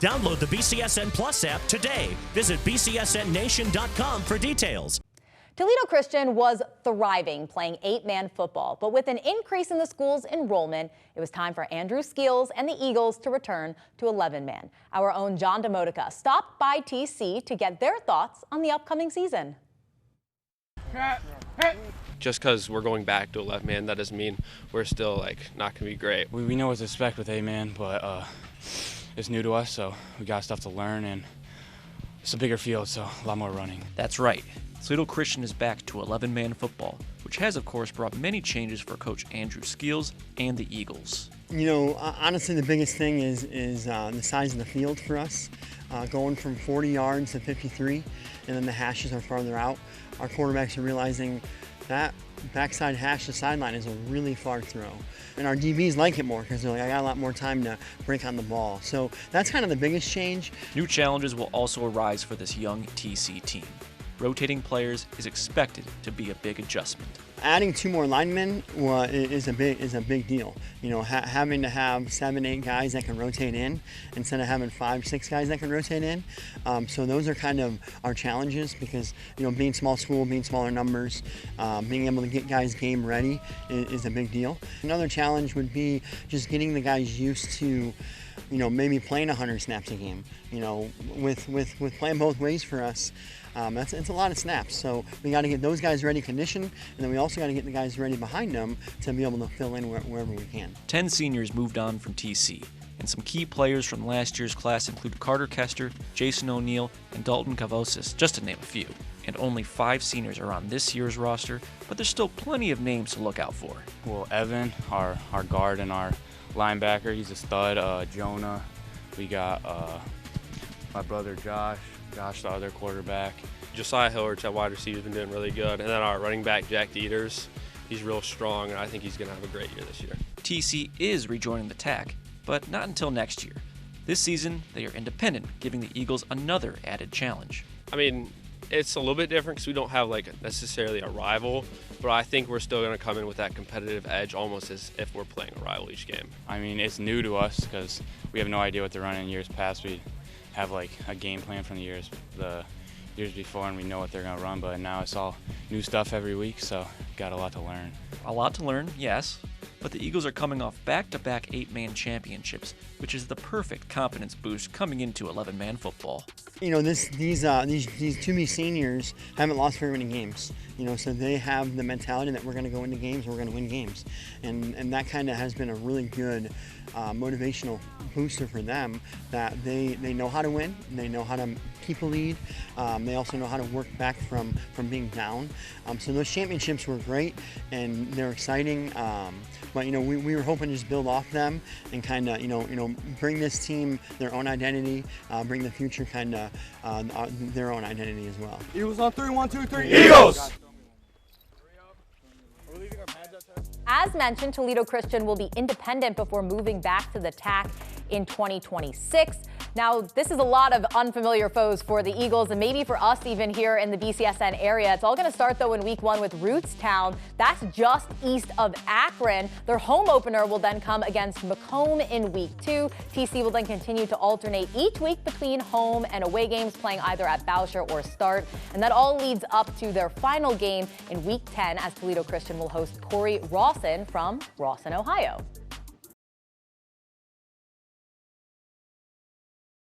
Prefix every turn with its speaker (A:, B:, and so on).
A: Download the BCSN Plus app today. Visit bcsnnation.com for details.
B: Toledo Christian was thriving playing 8-man football, but with an increase in the school's enrollment, it was time for Andrew Skeels and the Eagles to return to 11-man. Our own John Demotica stopped by TC to get their thoughts on the upcoming season.
C: Just because we're going back to 11-man, that doesn't mean we're still not going to be great.
D: We know what to expect with 8-man, but it's new to us, so we got stuff to learn, and it's a bigger field, so a lot more running.
E: That's right. Toledo Christian is back to 11-man football, which has, of course, brought many changes for Coach Andrew Skeels and the Eagles.
F: You know, honestly, the biggest thing is the size of the field for us. Going from 40 yards to 53, and then the hashes are farther out. Our quarterbacks are realizing that backside hash to sideline is a really far throw. And our DBs like it more because they're like, I got a lot more time to break on the ball. So that's kind of the biggest change.
E: New challenges will also arise for this young TC team. Rotating players is expected to be a big adjustment.
F: Adding 2 more linemen is a big deal. You know, having to have 7, 8 guys that can rotate in instead of having 5, 6 guys that can rotate in. So those are kind of our challenges because, you know, being small school, being smaller numbers, being able to get guys game ready is a big deal. Another challenge would be just getting the guys used to, you know, maybe playing 100 snaps a game. You know, with playing both ways for us, it's a lot of snaps. So we got to get those guys ready conditioned, and then we also got to get the guys ready behind them to be able to fill in wherever we can.
E: 10 seniors moved on from TC, and some key players from last year's class include Carter Kester, Jason O'Neill, and Dalton Cavosis, just to name a few. And only 5 seniors are on this year's roster, but there's still plenty of names to look out for.
D: Well, Evan, our guard and our linebacker, he's a stud. Jonah, we got my brother Josh, the other quarterback.
C: Josiah Hillerich at wide receiver has been doing really good. And then our running back, Jack Dieters, he's real strong, and I think he's going to have a great year this year.
E: TC is rejoining the TAC, but not until next year. This season, they are independent, giving the Eagles another added challenge.
C: I mean, it's a little bit different because we don't have necessarily a rival, but I think we're still going to come in with that competitive edge almost as if we're playing a rival each game.
D: I mean, it's new to us because we have no idea what they're running in years past. We have a game plan from the years before, and we know what they're going to run, but now it's all new stuff every week, so got a lot to learn.
E: A lot to learn, yes, but the Eagles are coming off back-to-back 8-man championships, which is the perfect confidence boost coming into 11-man football.
F: You know, these 2B seniors haven't lost very many games. You know, so they have the mentality that we're going to go into games, we're going to win games, and that kind of has been a really good motivational booster for them. That they know how to win, they know how to keep a lead, they also know how to work back from being down. So those championships were great and they're exciting. But you know, we were hoping to just build off them and kind of you know bring this team their own identity, bring the future kind of their own identity as well.
G: Eagles on 3, 1, 2, 3.
F: Eagles!
B: As mentioned, Toledo Christian will be independent before moving back to the TAC in 2026. Now, this is a lot of unfamiliar foes for the Eagles and maybe for us even here in the BCSN area. It's all going to start, though, in week 1 with Rootstown. That's just east of Akron. Their home opener will then come against Macomb in week 2. TC will then continue to alternate each week between home and away games, playing either at Boucher or Start. And that all leads up to their final game in week 10 as Toledo Christian will host Corey Rawson from Rawson, Ohio.